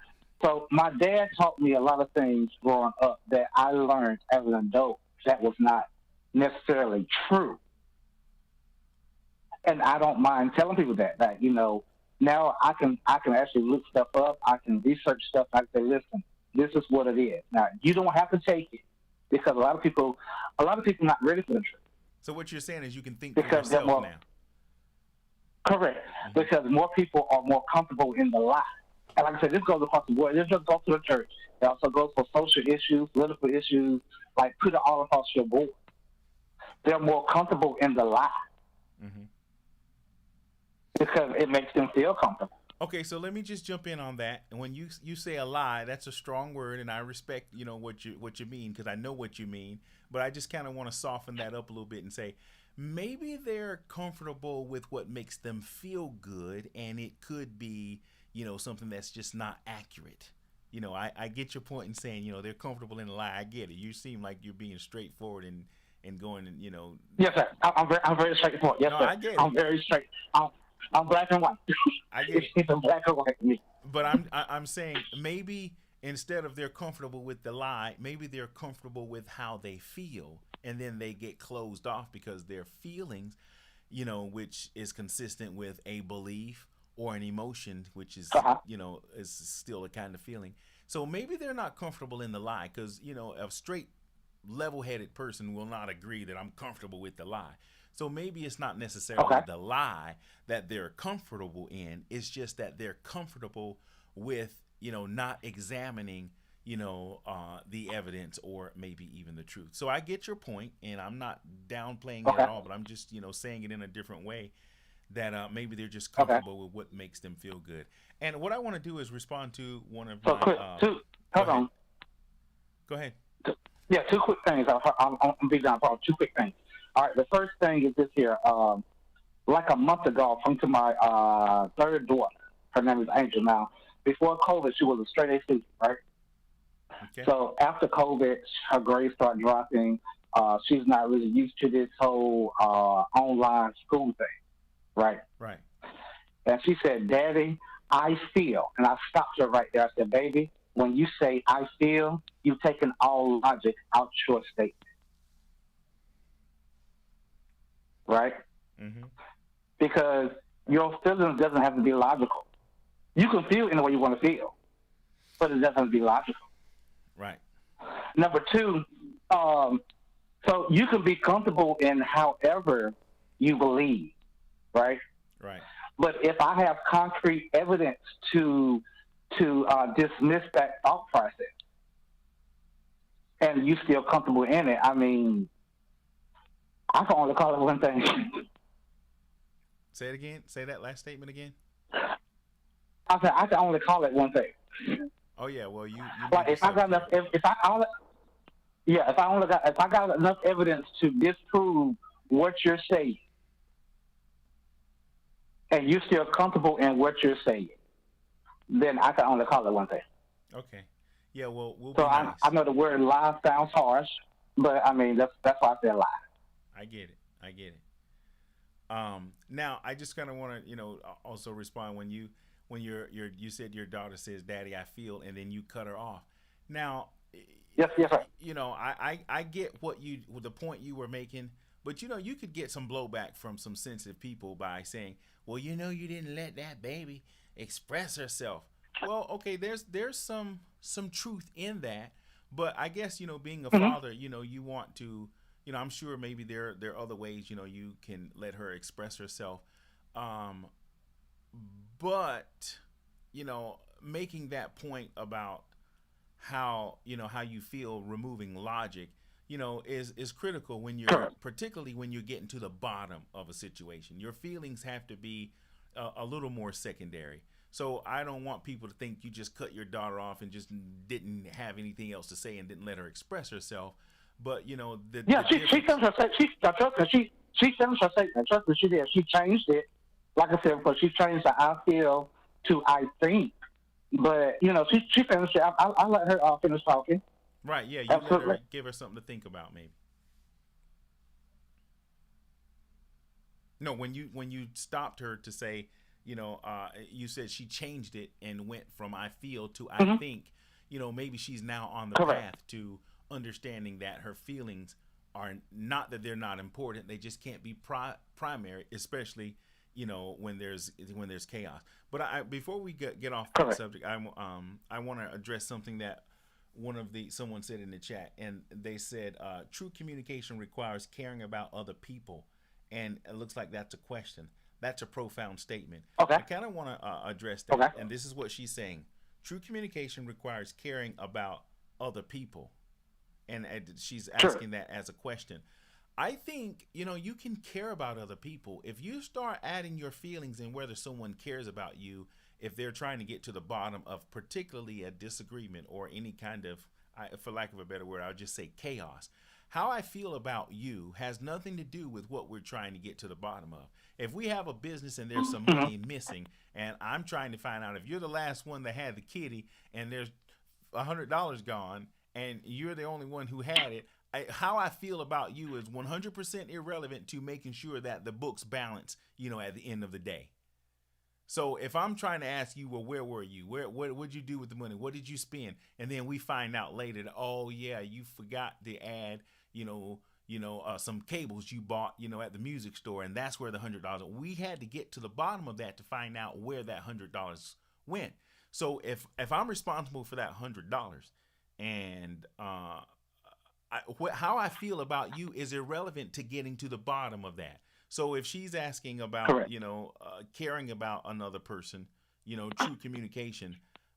So my dad taught me a lot of things growing up that I learned as an adult that was not necessarily true, and I don't mind telling people that now I can actually look stuff up. I can research stuff. I can say, listen, this is what it is. Now you don't have to take it because a lot of people not ready for the truth So what you're saying is you can think for because they're yourself more now. correct Mm-hmm. because more people are more comfortable in the lie. And like I said, this goes across the board. This just goes to the church. It also goes for social issues, political issues, like put it all across your board. They're more comfortable in the lie Mm-hmm. because it makes them feel comfortable. Okay, so let me just jump in on that. And when you say a lie, that's a strong word, and I respect what you mean because I know what you mean. But I just kind of want to soften that up a little bit and say maybe they're comfortable with what makes them feel good, and it could be something that's just not accurate. I get your point in saying they're comfortable in a lie. I get it. You seem like you're being straightforward and going and Yes, sir. I'm very straightforward. Yes, No, sir. I get it. I'm very straight. I'm black and white. I get it. It's a black and white to me. But I'm saying maybe instead of they're comfortable with the lie, maybe they're comfortable with how they feel, and then they get closed off because their feelings, which is consistent with a belief or an emotion, which is Uh-huh. is still a kind of feeling. So maybe they're not comfortable in the lie because a straight level-headed person will not agree that I'm comfortable with the lie. So maybe it's not necessarily Okay. the lie that they're comfortable in. It's just that they're comfortable with, not examining, the evidence or maybe even the truth. So I get your point, and I'm not downplaying it Okay. at all, but I'm just, saying it in a different way that maybe they're just Okay. comfortable with what makes them feel good. And what I want to do is respond to one of So my. quick, Go hold ahead. on. Go ahead. Yeah, two quick things. I'm be down for two quick things. All right, the first thing is this here. Like a month ago, I went to my third daughter. Her name is Angel. Now, before COVID, she was a straight A student, right? Okay. So after COVID, her grades started dropping. She's not really used to this whole online school thing, right? Right. And she said, Daddy, I feel. And I stopped her right there. I said, baby, when you say I feel, you've taken all logic out your statement. Right? Mm-hmm. Because your feelings doesn't have to be logical. You can feel in the way you want to feel, but it doesn't have to be logical. Right. Number two, so you can be comfortable in however you believe, right? Right. But if I have concrete evidence to dismiss that thought process, and you feel comfortable in it, I mean, I can only call it one thing. Say it again. Say that last statement again. I said I can only call it one thing. Oh yeah. Well, you Like made if I yourself got enough, clear. if I got enough evidence to disprove what you're saying, and you feel comfortable in what you're saying, then I can only call it one thing. Okay. Yeah. Well, we'll be So nice. I know the word lie sounds harsh, but I mean that's why I said lie. I get it. I get it. Now I just kind of want to, also respond when you said your daughter says, "Daddy, I feel," and then you cut her off. Now, Yes, sir. I get the point you were making, but you could get some blowback from some sensitive people by saying, "Well, you didn't let that baby express herself." Well, okay, there's some truth in that, but I guess being a father, you want to. I'm sure maybe there are other ways, you can let her express herself. But, making that point about how you feel removing logic, is critical when particularly when you're getting to the bottom of a situation. Your feelings have to be a little more secondary. So I don't want people to think you just cut your daughter off and just didn't have anything else to say and didn't let her express herself. But you know Yeah, the she difference. finished her she finished her statement. Trust me, she did. She changed it. Like I said, because she changed the I feel to I think. But she finished it. I let her finish talking. Right, yeah, you let Absolutely. her give her something to think about, maybe. No, when you stopped her to say, you said she changed it and went from I feel to I Hmm. think. Maybe she's now on the Correct. path to understanding that her feelings are not that they're not important. They just can't be primary, especially when there's chaos. But before we get off that Correct. subject, I want to address something that someone said in the chat, and they said true communication requires caring about other people, and it looks like that's a question. That's a profound statement. Okay. I kind of want to address Okay. that, and this is what she's saying. True communication requires caring about other people, and she's Sure. asking that as a question. I think you can care about other people if you start adding your feelings in whether someone cares about you. If they're trying to get to the bottom of particularly a disagreement or any kind of, for lack of a better word, I'll just say chaos. How I feel about you has nothing to do with what we're trying to get to the bottom of. If we have a business and there's some Hmm. money missing, and I'm trying to find out if you're the last one that had the kitty and there's $100 gone, and you're the only one who had it, how I feel about you is 100% irrelevant to making sure that the books balance, at the end of the day. So if I'm trying to ask you, well, where were you? What did you do with the money? What did you spend? And then we find out later that, oh yeah, you forgot to add, some cables you bought, at the music store, and that's where the $100. We had to get to the bottom of that to find out where that $100 went. So if I'm responsible for that $100, and how I feel about you is irrelevant to getting to the bottom of that. So if she's asking about, Correct. caring about another person, true communication,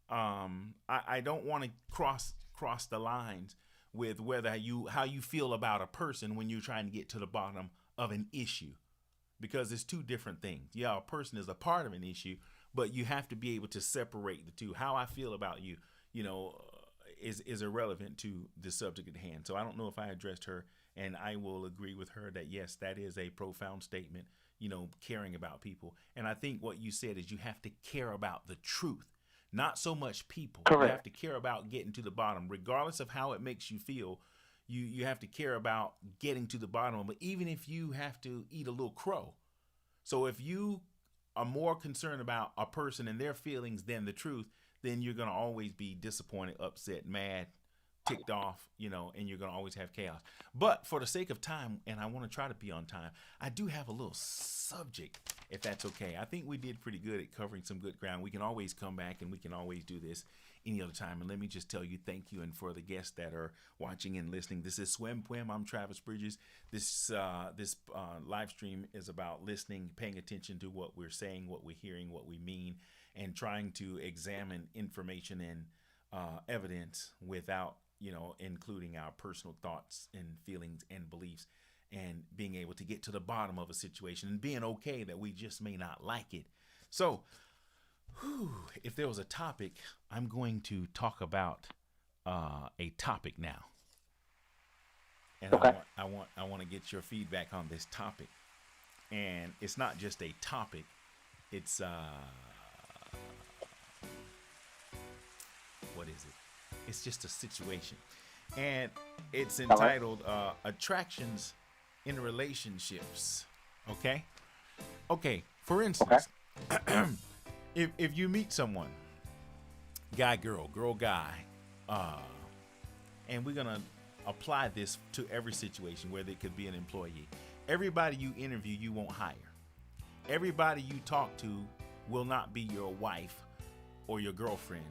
I don't want to cross the lines with how you feel about a person when you're trying to get to the bottom of an issue, because it's two different things. Yeah, a person is a part of an issue, but you have to be able to separate the two. How I feel about you, you know, is irrelevant to the subject at hand. So I don't know if I addressed her, and I will agree with her that yes, that is a profound statement. Caring about people, and I think what you said is you have to care about the truth, not so much people. You have Correct. to care about getting to the bottom, regardless of how it makes you feel. You have to care about getting to the bottom of it, even if you have to eat a little crow. So if you are more concerned about a person and their feelings than the truth, then you're going to always be disappointed, upset, mad, ticked off, and you're going to always have chaos. But for the sake of time, and I want to try to be on time, I do have a little subject, if that's okay. I think we did pretty good at covering some good ground. We can always come back and we can always do this any other time. And let me just tell you, thank you. And for the guests that are watching and listening, this is Swym Pwym. I'm Travis Bridges. This live stream is about listening, paying attention to what we're saying, what we're hearing, what we mean, and trying to examine information and evidence without including our personal thoughts and feelings and beliefs, and being able to get to the bottom of a situation and being okay that we just may not like it. So, if there was a topic, I'm going to talk about a topic now, and Okay. I want to get your feedback on this topic. And it's not just a topic; it's what is it? It's just a situation, and it's All right. entitled "Attractions in Relationships." Okay, okay. For Okay. instance, if you meet someone, guy, girl, guy, uh, and we're gonna apply this to every situation, whether it could be an employee. Everybody you interview, you won't hire. Everybody you talk to will not be your wife or your girlfriend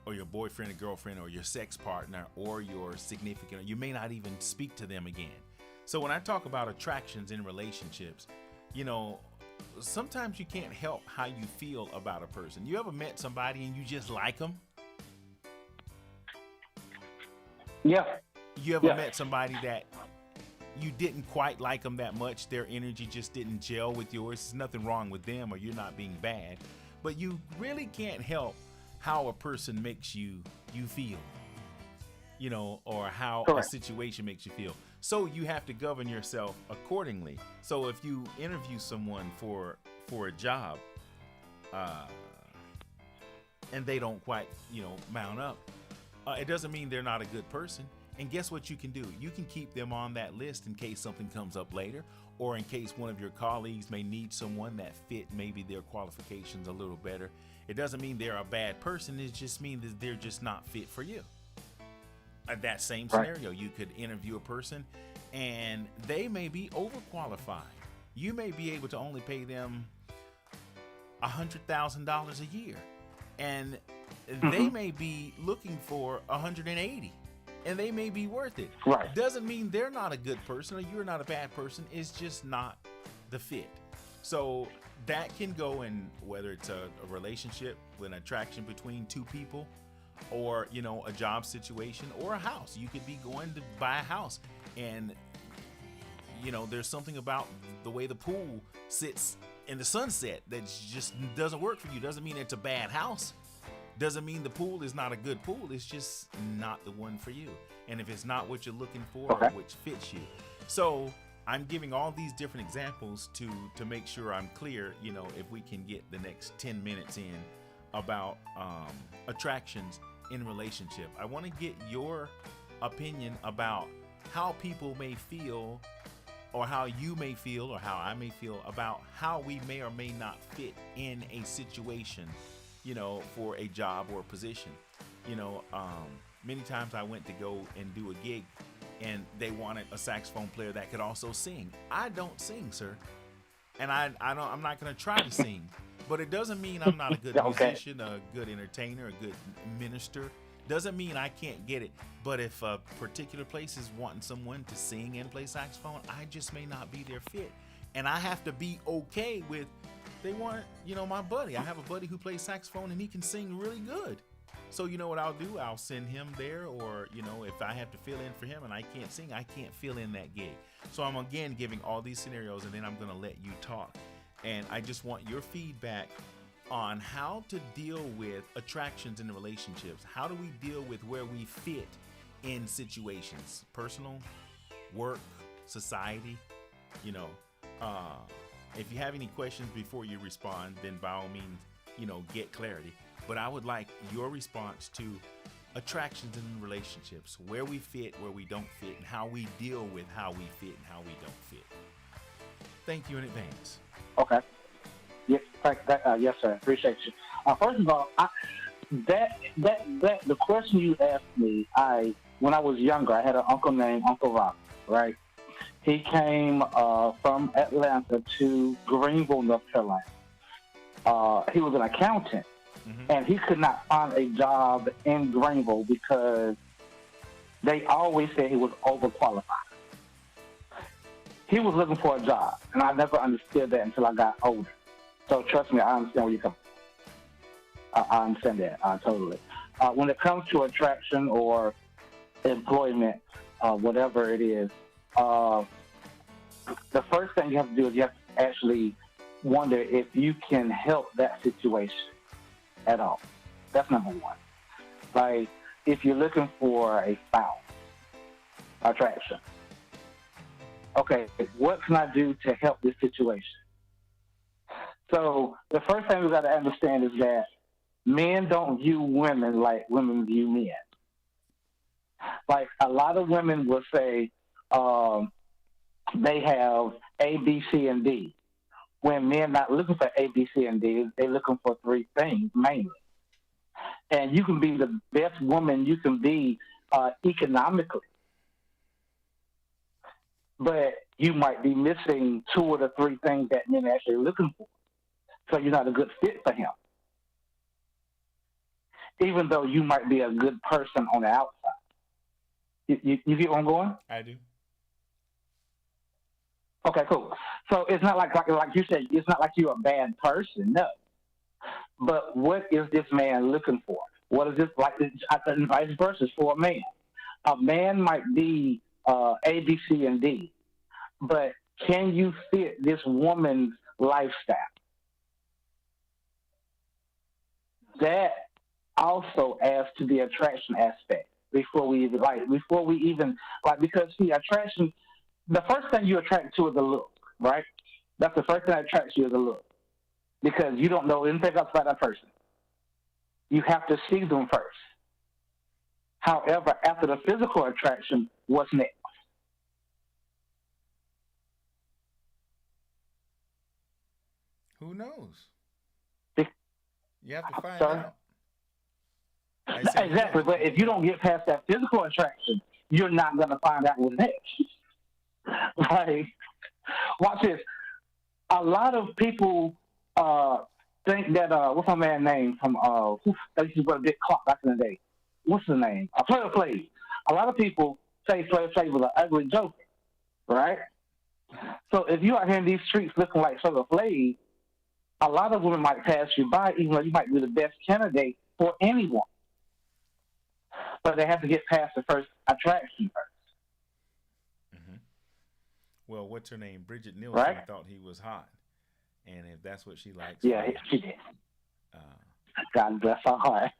or your boyfriend or girlfriend or your sex partner or your significant. You may not even speak to them again. So when I talk about attractions in relationships, sometimes you can't help how you feel about a person. You ever met somebody and you just like them? Yeah. You ever Yeah. met somebody that you didn't quite like them that much? Their energy just didn't gel with yours. There's nothing wrong with them, or you're not being bad, but you really can't help how a person makes you feel. or how a Correct. situation makes you feel. So you have to govern yourself accordingly. So if you interview someone for a job, and they don't quite, mount up, it doesn't mean they're not a good person. And guess what you can do? You can keep them on that list in case something comes up later, or in case one of your colleagues may need someone that fit maybe their qualifications a little better. It doesn't mean they're a bad person. It just means that they're just not fit for you. That same scenario, you could interview a person and they may be overqualified. You may be able to only pay them $100,000 a year, and they may be looking for 180, and they may be worth it. Right. Doesn't mean they're not a good person or you're not a bad person. It's just not the fit. So that can go in whether it's a relationship, an attraction between two people, or a job situation, or a house. You could be going to buy a house, and there's something about the way the pool sits in the sunset that just doesn't work for you. Doesn't mean it's a bad house. Doesn't mean the pool is not a good pool. It's just not the one for you. And if it's not what you're looking for, or which fits you. So I'm giving all these different examples to make sure I'm clear, if we can get the next 10 minutes in about attractions in relationship. I want to get your opinion about how people may feel, or how you may feel, or how I may feel about how we may or may not fit in a situation, for a job or a position. Many times I went to go and do a gig, and they wanted a saxophone player that could also sing. I don't sing, sir, and I'm not going to try to sing. But it doesn't mean I'm not a good musician, a good entertainer, a good minister. Doesn't mean I can't get it. But if a particular place is wanting someone to sing and play saxophone, I just may not be their fit. And I have to be okay with, they want, my buddy. I have a buddy who plays saxophone and he can sing really good. So you know what I'll do? I'll send him there, or, if I have to fill in for him and I can't sing, I can't fill in that gig. So I'm again giving all these scenarios, and then I'm going to let you talk. And I just want your feedback on how to deal with attractions in relationships. How do we deal with where we fit in situations, personal, work, society? If you have any questions before you respond, then by all means, get clarity. But I would like your response to attractions in relationships, where we fit, where we don't fit, and how we deal with how we fit and how we don't fit. Thank you in advance. Okay. Yes, yes, sir. Appreciate you. First of all, the question you asked me, when I was younger, I had an uncle named Uncle Rock, right? He came from Atlanta to Greenville, North Carolina. He was an accountant, and he could not find a job in Greenville because they always said he was overqualified. He was looking for a job, and I never understood that until I got older. So trust me, I understand where you come from. I understand that totally. When it comes to attraction or employment, whatever it is, the first thing you have to do is you have to actually wonder if you can help that situation at all. That's number one. Like, if you're looking for a spouse, attraction. Okay, what can I do to help this situation? So the first thing we got to understand is that men don't view women like women view men. Like, a lot of women will say they have A, B, C, and D. When men not looking for A, B, C, and D, they're looking for three things mainly. And you can be the best woman you can be economically, but you might be missing two of the three things that men are actually looking for. So you're not a good fit for him, even though you might be a good person on the outside. You get where I'm going? I do. Okay, cool. So it's not like you said, it's not like you're a bad person, no. But what is this man looking for? What is this like? And vice versa for a man. A man might be A, B, C, and D, but can you fit this woman's lifestyle? That also adds to the attraction aspect, before we even because see attraction, the first thing you attract to is the look, right? That's the first thing that attracts you is the look because you don't know anything else about that person. You have to see them first. However, after the physical attraction, what's next? Who knows? Be- You have to find Sorry? out. I said, who Exactly, knows? but if you don't get past that physical attraction, you're not going to find out what's next. Like, watch this. A lot of people think that what's my man name from that used to wear a big clock back in the day? What's his name? Flavor Flav. A lot of people say Flavor Flav was an ugly joker, right? So if you out here in these streets looking like Flavor Flav, a lot of women might pass you by, even though you might be the best candidate for anyone. But they have to get past the first attraction first, Hmm. Well, what's her name? Bridget Nielsen right? thought he was hot, and if that's what she likes, Yeah, fine. she did. Uh, God bless her heart.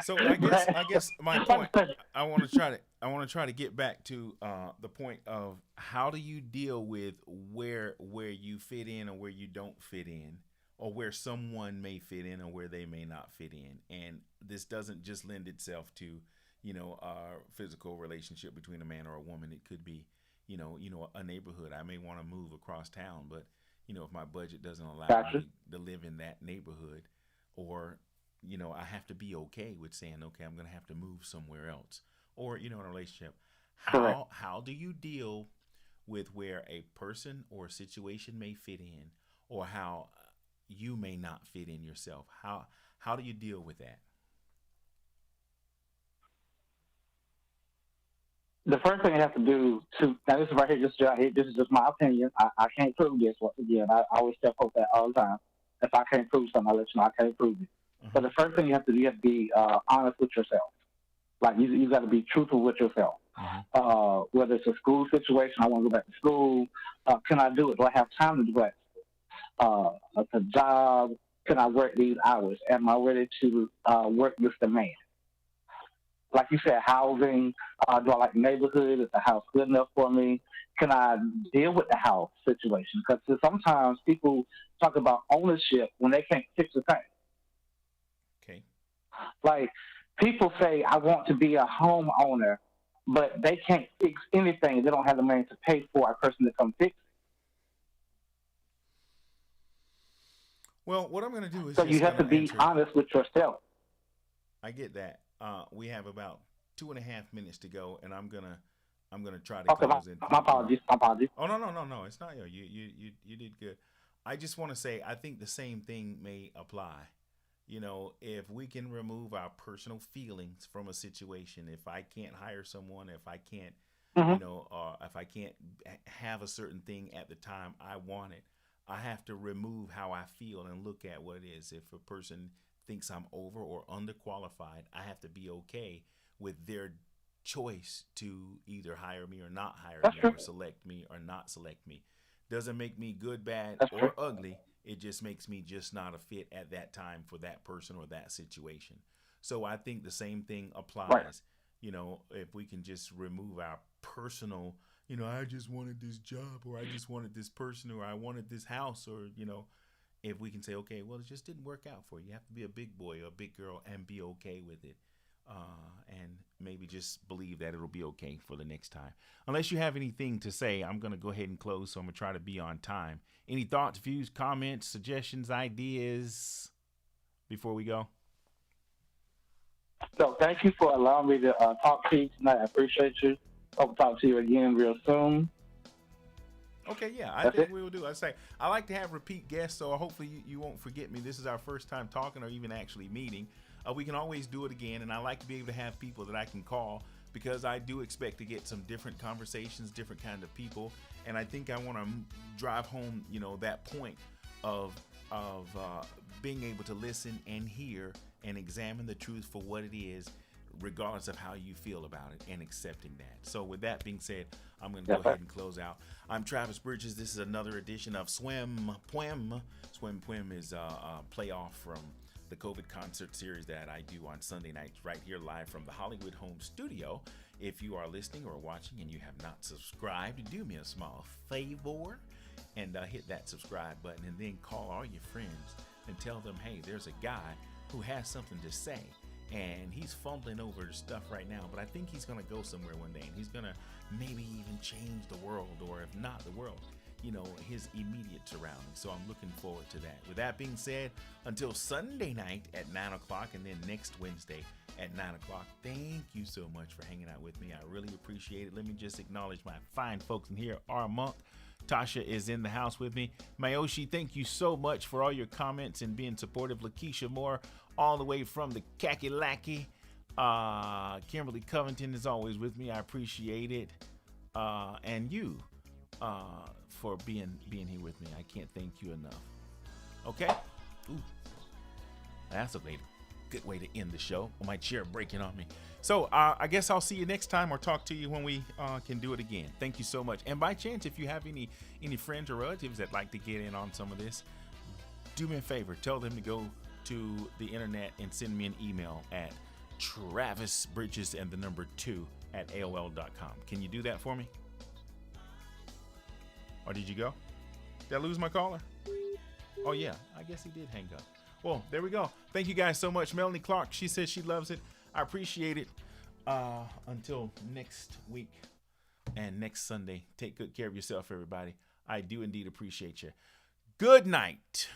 so I guess my point. I want to try to get back to the point of how do you deal with where you fit in or where you don't fit in, or where someone may fit in or where they may not fit in, and this doesn't just lend itself to a physical relationship between a man or a woman. It could be a neighborhood. I may want to move across town, but if my budget doesn't allow Gotcha. me to live in that neighborhood, or I have to be okay with saying, okay, I'm going to have to move somewhere else, or in a relationship, Correct. how do you deal with where a person or situation may fit in, or how you may not fit in yourself? How do you deal with that? The first thing you have to do to now this is right here, just right here, this is just my opinion. I can't prove this once again. I always step up that all the time. If I can't prove something, I let you know I can't prove it. But Hmm. the first thing you have to do, you have to be honest with yourself. Like you got to be truthful with yourself. Hmm. Whether it's a school situation, I want to go back to school. Can I do it? Do I have time to do it? A job? Can I work these hours? Am I ready to work with the man? Like you said, housing. Do I like the neighborhood? Is the house good enough for me? Can I deal with the house situation? Because sometimes people talk about ownership when they can't fix a thing. Okay. Like people say, I want to be a homeowner, but they can't fix anything. They don't have the money to pay for a person to come fix Well, what I'm going to do is it. So you just have going to to be answer. honest with yourself. I get that. We have about 2.5 minutes to go, and I'm gonna try to Okay, close in. my apologies. My apologies. Oh, no. It's not you did good. I just want to say I think the same thing may apply. If we can remove our personal feelings from a situation, if I can't hire someone, if I can't, Hmm. if I can't have a certain thing at the time I want it, I have to remove how I feel and look at what it is. If a person thinks I'm over or underqualified, I have to be okay with their choice to either hire me or not hire That's me, true. or select me or not select me. Doesn't make me good, bad, That's true. or ugly. It just makes me just not a fit at that time for that person or that situation. So I think the same thing Right. applies. If we can just remove our personal, I just wanted this job, or I just wanted this person, or I wanted this house, or, if we can say, okay, well, it just didn't work out for you. You have to be a big boy or a big girl and be okay with it. And maybe just believe that it'll be okay for the next time. Unless you have anything to say, I'm going to go ahead and close. So I'm going to try to be on time. Any thoughts, views, comments, suggestions, ideas before we go? So thank you for allowing me to talk to you tonight. I appreciate you. Hope to talk to you again real soon. Okay, yeah, I That's think it. we will do. I say I like to have repeat guests, so hopefully you won't forget me. This is our first time talking or even actually meeting. We can always do it again, and I like to be able to have people that I can call because I do expect to get some different conversations, different kind of people, and I think I want to drive home, that point of being able to listen and hear and examine the truth for what it is, regardless of how you feel about it, and accepting that. So with that being said, I'm going to go Yes, sir. ahead and close out. I'm Travis Bridges. This is another edition of Swym Pwym. Swym Pwym is a playoff from the COVID concert series that I do on Sunday nights right here live from the Hollywood home studio. If you are listening or watching and you have not subscribed, do me a small favor and hit that subscribe button, and then call all your friends and tell them, hey, there's a guy who has something to say, and he's fumbling over stuff right now, but I think he's going to go somewhere one day, and he's going to maybe even change the world, or if not the world, his immediate surroundings. So I'm looking forward to that. With that being said, until Sunday night at 9 o'clock, and then next Wednesday at 9 o'clock, thank you so much for hanging out with me. I really appreciate it. Let me just acknowledge my fine folks in here. Our monk Tasha is in the house with me. Mayoshi, thank you so much for all your comments and being supportive. Lakeisha Moore, all the way from the Kakalaki. Kimberly Covington is always with me. I appreciate it. And you for being here with me. I can't thank you enough. Okay? Ooh. That's a good way to end the show. My chair breaking on me. So I guess I'll see you next time, or talk to you when we can do it again. Thank you so much. And by chance, if you have any friends or relatives that like to get in on some of this, do me a favor. Tell them to go to the internet and send me an email at travisbridges2@AOL.com. Can you do that for me? Or did you go? Did I lose my caller? Oh, yeah. I guess he did hang up. Well, there we go. Thank you guys so much. Melanie Clark, she says she loves it. I appreciate it. Until next week and next Sunday, take good care of yourself, everybody. I do indeed appreciate you. Good night.